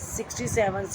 67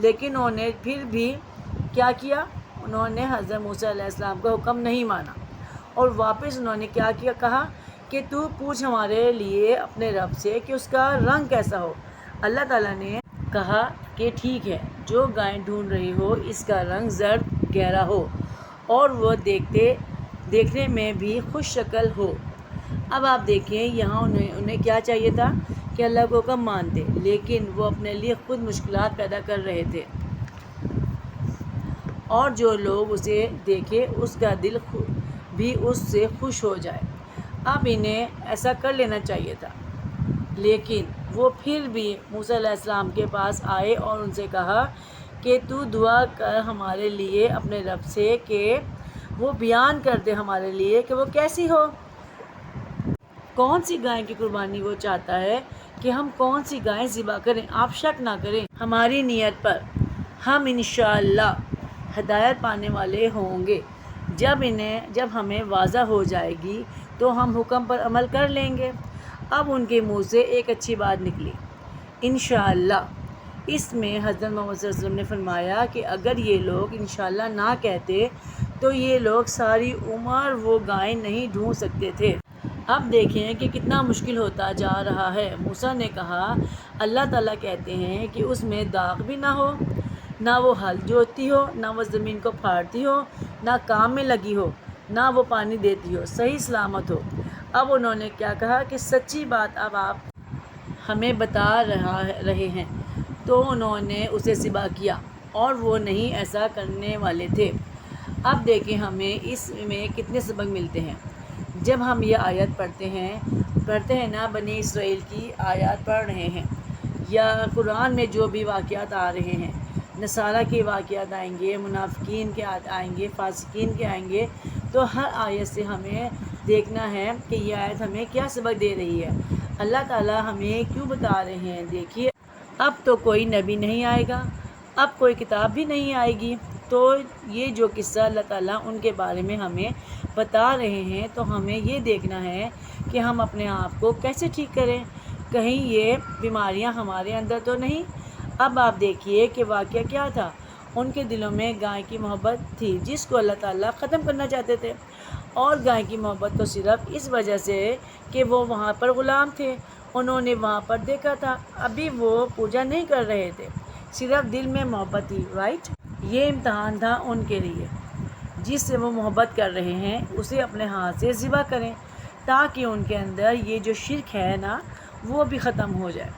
لیکن انہوں نے پھر بھی کیا کیا؟ انہوں نے حضرت موسیٰ علیہ السلام کا حکم نہیں مانا، اور واپس انہوں نے کیا کیا؟ کہا کہ تو پوچھ ہمارے لیے اپنے رب سے کہ اس کا رنگ کیسا ہو۔ اللہ تعالیٰ نے کہا کہ ٹھیک ہے، جو گائے ڈھونڈ رہی ہو اس کا رنگ زرد گہرا ہو اور وہ دیکھنے میں بھی خوش شکل ہو۔ اب آپ دیکھیں یہاں انہیں کیا چاہیے تھا کہ اللہ کو حکم مانتے، لیکن وہ اپنے لیے خود مشکلات پیدا کر رہے تھے، اور جو لوگ اسے دیکھے اس کا دل بھی اس سے خوش ہو جائے۔ اب انہیں ایسا کر لینا چاہیے تھا، لیکن وہ پھر بھی موسیٰ علیہ السلام کے پاس آئے اور ان سے کہا کہ تو دعا کر ہمارے لیے اپنے رب سے کہ وہ بیان کر دے ہمارے لیے کہ وہ کیسی ہو، کون سی گائے کی قربانی وہ چاہتا ہے کہ ہم کون سی گائے ذبح کریں۔ آپ شک نہ کریں ہماری نیت پر، ہم انشاءاللہ ہدایت پانے والے ہوں گے۔ جب ہمیں واضح ہو جائے گی تو ہم حکم پر عمل کر لیں گے۔ اب ان کے منہ سے ایک اچھی بات نکلی، انشاءاللہ۔ اس میں حضرت محمد صلی اللہ علیہ وسلم نے فرمایا کہ اگر یہ لوگ انشاءاللہ نہ کہتے تو یہ لوگ ساری عمر وہ گائے نہیں ڈھونڈ سکتے تھے۔ اب دیکھیں کہ کتنا مشکل ہوتا جا رہا ہے۔ موسیٰ نے کہا اللہ تعالیٰ کہتے ہیں کہ اس میں داغ بھی نہ ہو، نہ وہ ہل جوتتی ہو، نہ وہ زمین کو پھاڑتی ہو، نہ کام میں لگی ہو، نہ وہ پانی دیتی ہو، صحیح سلامت ہو۔ اب انہوں نے کیا کہا کہ سچی بات اب آپ ہمیں بتا رہے ہیں، تو انہوں نے اسے ذبح کیا، اور وہ نہیں ایسا کرنے والے تھے۔ اب دیکھیں ہمیں اس میں کتنے سبق ملتے ہیں جب ہم یہ آیت پڑھتے ہیں نا، بنی اسرائیل کی آیات پڑھ رہے ہیں، یا قرآن میں جو بھی واقعات آ رہے ہیں، نصارہ کے واقعات آئیں گے، منافقین کے آئیں گے، فاسقین کے آئیں گے، تو ہر آیت سے ہمیں دیکھنا ہے کہ یہ آیت ہمیں کیا سبق دے رہی ہے، اللہ تعالیٰ ہمیں کیوں بتا رہے ہیں۔ دیکھیے اب تو کوئی نبی نہیں آئے گا، اب کوئی کتاب بھی نہیں آئے گی، تو یہ جو قصہ اللہ تعالیٰ ان کے بارے میں ہمیں بتا رہے ہیں، تو ہمیں یہ دیکھنا ہے کہ ہم اپنے آپ کو کیسے ٹھیک کریں، کہیں یہ بیماریاں ہمارے اندر تو نہیں۔ اب آپ دیکھیے کہ واقعہ کیا تھا، ان کے دلوں میں گائے کی محبت تھی جس کو اللہ تعالیٰ ختم کرنا چاہتے تھے، اور گائے کی محبت تو صرف اس وجہ سے کہ وہ وہاں پر غلام تھے، انہوں نے وہاں پر دیکھا تھا، ابھی وہ پوجا نہیں کر رہے تھے، صرف دل میں محبت تھی، رائٹ۔ یہ امتحان تھا ان کے لیے، جس سے وہ محبت کر رہے ہیں اسے اپنے ہاتھ سے ذبح کریں، تاکہ ان کے اندر یہ جو شرک ہے نا وہ بھی ختم ہو جائے۔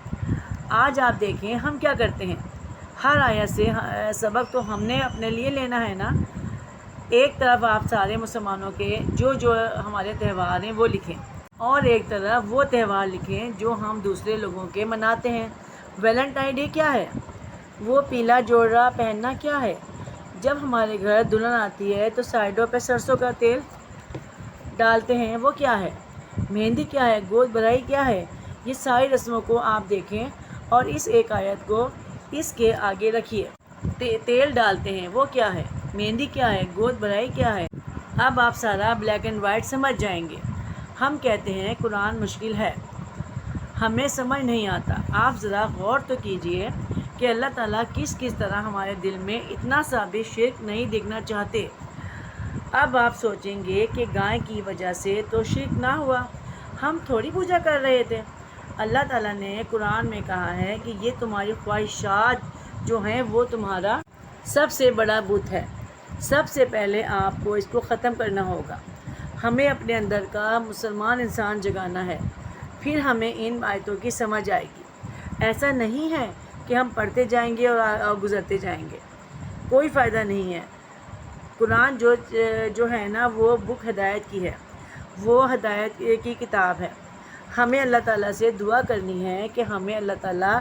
آج آپ دیکھیں ہم کیا کرتے ہیں، ہر آیت سے سبق تو ہم نے اپنے لیے لینا ہے نا۔ ایک طرف آپ سارے مسلمانوں کے جو ہمارے تہوار ہیں وہ لکھیں، اور ایک طرف وہ تہوار لکھیں جو ہم دوسرے لوگوں کے مناتے ہیں۔ ویلنٹائن ڈے کیا ہے؟ وہ پیلا جوڑا پہننا کیا ہے؟ جب ہمارے گھر دلہن آتی ہے تو سائڈوں پہ سرسوں کا تیل ڈالتے ہیں، وہ کیا ہے؟ مہندی کیا ہے؟ گود بھرائی کیا ہے؟ یہ ساری رسموں کو آپ دیکھیں اور اس ایک آیت کو اس کے آگے رکھیے۔ تیل ڈالتے ہیں وہ کیا ہے؟ مہندی کیا ہے؟ گود بھرائی کیا ہے؟ اب آپ سارا بلیک اینڈ وائٹ سمجھ جائیں گے۔ ہم کہتے ہیں قرآن مشکل ہے، ہمیں سمجھ نہیں آتا۔ آپ ذرا غور تو کیجئے کہ اللہ تعالیٰ کس طرح ہمارے دل میں اتنا سا بھی شرک نہیں دیکھنا چاہتے۔ اب آپ سوچیں گے کہ گائے کی وجہ سے تو شرک نہ ہوا، ہم تھوڑی پوجا کر رہے تھے۔ اللہ تعالیٰ نے قرآن میں کہا ہے کہ یہ تمہاری خواہشات جو ہیں وہ تمہارا سب سے بڑا بت ہے، سب سے پہلے آپ کو اس کو ختم کرنا ہوگا۔ ہمیں اپنے اندر کا مسلمان انسان جگانا ہے، پھر ہمیں ان آیتوں کی سمجھ آئے گی۔ ایسا نہیں ہے کہ ہم پڑھتے جائیں گے اور گزرتے جائیں گے، کوئی فائدہ نہیں ہے۔ قرآن جو ہے نا وہ بک ہدایت کی ہے، وہ ہدایت کی کتاب ہے۔ ہمیں اللہ تعالیٰ سے دعا کرنی ہے کہ ہمیں اللہ تعالیٰ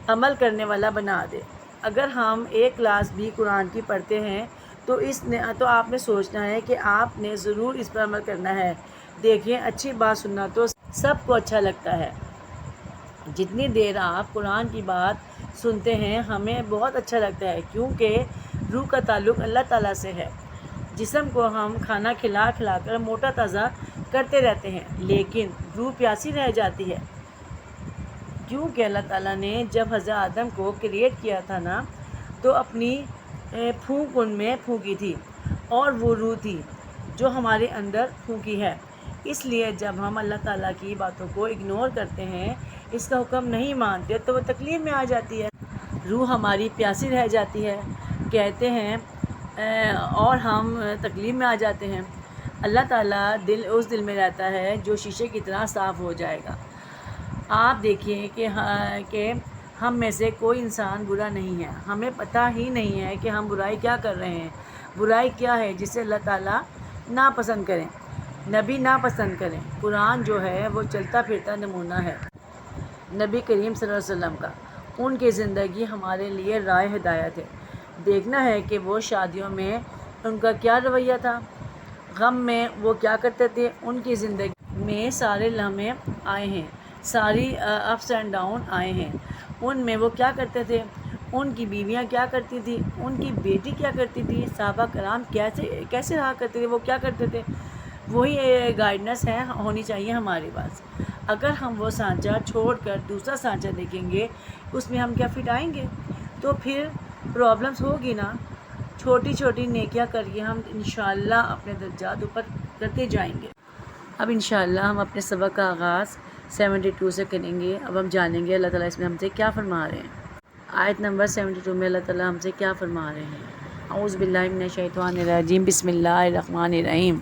عمل کرنے والا بنا دے۔ اگر ہم ایک کلاس بھی قرآن کی پڑھتے ہیں تو آپ نے سوچنا ہے کہ آپ نے ضرور اس پر عمل کرنا ہے۔ دیکھیں اچھی بات سننا تو سب کو اچھا لگتا ہے، جتنی دیر آپ قرآن کی بات سنتے ہیں ہمیں بہت اچھا لگتا ہے، کیونکہ روح کا تعلق اللہ تعالیٰ سے ہے۔ جسم کو ہم کھانا کھلا کر موٹا تازہ کرتے رہتے ہیں، لیکن روح پیاسی رہ جاتی ہے، کیونکہ اللہ تعالیٰ نے جب حضرت آدم کو کریٹ کیا تھا نا تو اپنی پھونک ان میں پھونکی تھی، اور وہ روح تھی جو ہمارے اندر پھونکی ہے۔ اس لیے جب ہم اللہ تعالیٰ کی باتوں کو اگنور کرتے ہیں، اس کا حکم نہیں مانتے، تو وہ تکلیف میں آ جاتی ہے، روح ہماری پیاسی رہ جاتی ہے، کہتے ہیں اور ہم تکلیف میں آ جاتے ہیں۔ اللہ تعالیٰ اس دل میں رہتا ہے جو شیشے کی طرح صاف ہو جائے گا۔ آپ دیکھیے کہ ہم میں سے کوئی انسان برا نہیں ہے، ہمیں پتہ ہی نہیں ہے کہ ہم برائی کیا کر رہے ہیں، برائی کیا ہے جسے اللہ تعالیٰ ناپسند کریں، نبی ناپسند کریں۔ قرآن جو ہے وہ چلتا پھرتا نمونہ ہے نبی کریم صلی اللہ علیہ وسلم کا، ان کی زندگی ہمارے لیے راہ ہدایت ہے۔ دیکھنا ہے کہ وہ شادیوں میں ان کا کیا رویہ تھا، غم میں وہ کیا کرتے تھے، ان کی زندگی میں سارے لمحے آئے ہیں، ساری اپس اینڈ ڈاؤن آئے ہیں، ان میں وہ کیا کرتے تھے، ان کی بیویاں کیا کرتی تھی، ان کی بیٹی کیا کرتی تھی، صحابہ کرام کیسے رہا کرتے تھے، وہ کیا کرتے تھے، وہی گائیڈنس ہے ہونی چاہیے ہمارے پاس۔ اگر ہم وہ سانچہ چھوڑ کر دوسرا سانچہ دیکھیں گے، اس میں ہم کیا فٹ آئیں گے، تو پھر پرابلمس ہوگی نا۔ چھوٹی چھوٹی نیکیاں کریے، ہم انشاءاللہ اپنے درجات اوپر کرتے جائیں گے۔ اب انشاءاللہ ہم اپنے سبق کا آغاز 72 سے کریں گے۔ اب ہم جانیں گے اللہ تعالیٰ اس میں ہم سے کیا فرما رہے ہیں۔ آیت نمبر 72 میں اللہ تعالیٰ ہم سے کیا فرما رہے ہیں۔ اعوذ باللہ من الشیطان الرجیم، بسم اللہ الرحمن الرحیم۔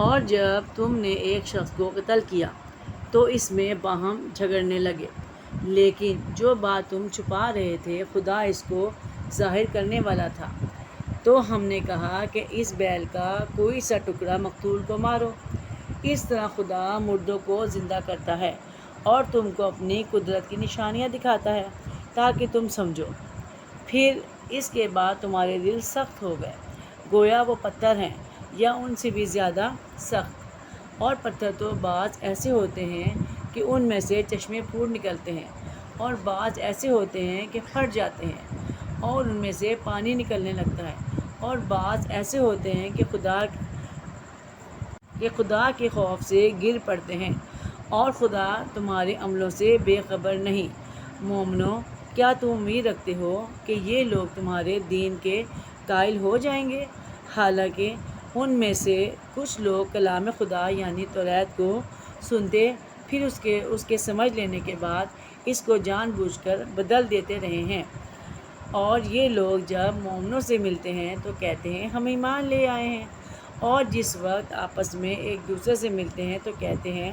اور جب تم نے ایک شخص کو قتل کیا تو اس میں باہم جھگڑنے لگے، لیکن جو بات تم چھپا رہے تھے خدا اس کو ظاہر کرنے والا تھا۔ تو ہم نے کہا کہ اس بیل کا کوئی سا ٹکڑا مقتول کو مارو، اس طرح خدا مردوں کو زندہ کرتا ہے اور تم کو اپنی قدرت کی نشانیاں دکھاتا ہے تاکہ تم سمجھو۔ پھر اس کے بعد تمہارے دل سخت ہو گئے، گویا وہ پتھر ہیں یا ان سے بھی زیادہ سخت۔ اور پتھر تو بعض ایسے ہوتے ہیں کہ ان میں سے چشمے پھوٹ نکلتے ہیں، اور بعض ایسے ہوتے ہیں کہ پھٹ جاتے ہیں اور ان میں سے پانی نکلنے لگتا ہے، اور بعض ایسے ہوتے ہیں کہ خدا کے خوف سے گر پڑتے ہیں، اور خدا تمہارے عملوں سے بے خبر نہیں۔ مومنو، کیا تم امید رکھتے ہو کہ یہ لوگ تمہارے دین کے قائل ہو جائیں گے؟ حالانکہ ان میں سے کچھ لوگ کلام خدا یعنی توریت کو سنتے، پھر اس کے سمجھ لینے کے بعد اس کو جان بوجھ کر بدل دیتے رہے ہیں۔ اور یہ لوگ جب مومنوں سے ملتے ہیں تو کہتے ہیں ہم ایمان لے آئے ہیں، اور جس وقت آپس میں ایک دوسرے سے ملتے ہیں تو کہتے ہیں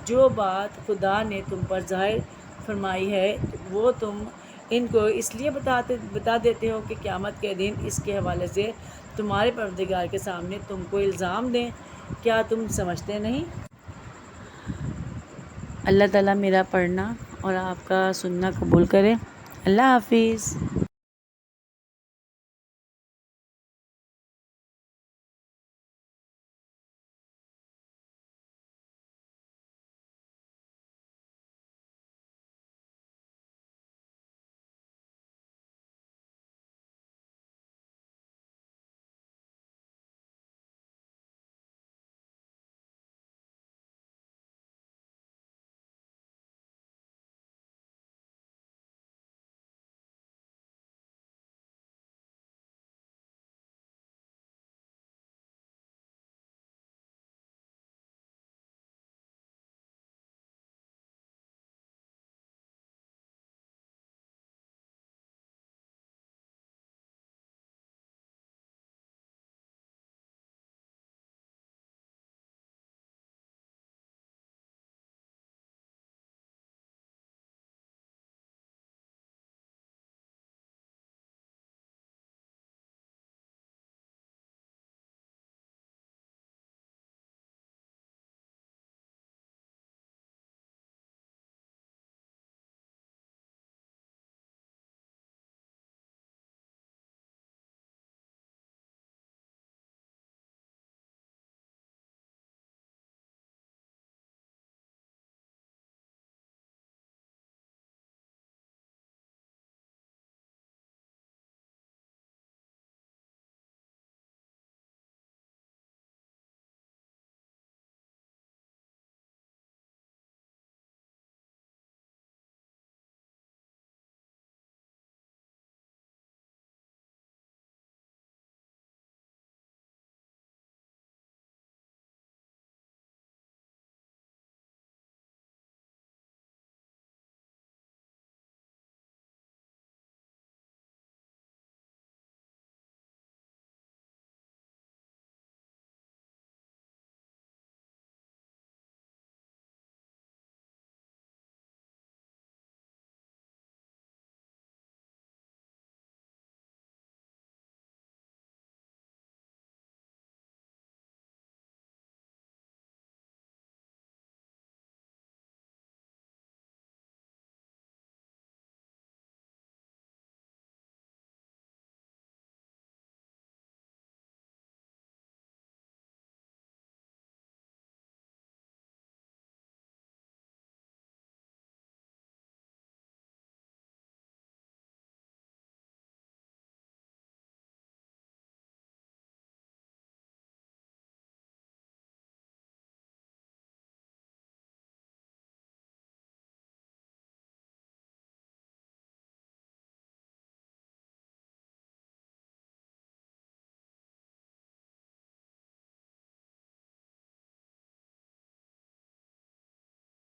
جو بات خدا نے تم پر ظاہر فرمائی ہے وہ تم ان کو اس لیے بتا دیتے ہو کہ قیامت کے دن اس کے حوالے سے تمہارے پروردگار کے سامنے تم کو الزام دیں۔ کیا تم سمجھتے نہیں؟ اللہ تعالیٰ میرا پڑھنا اور آپ کا سننا قبول کرے۔ اللہ حافظ۔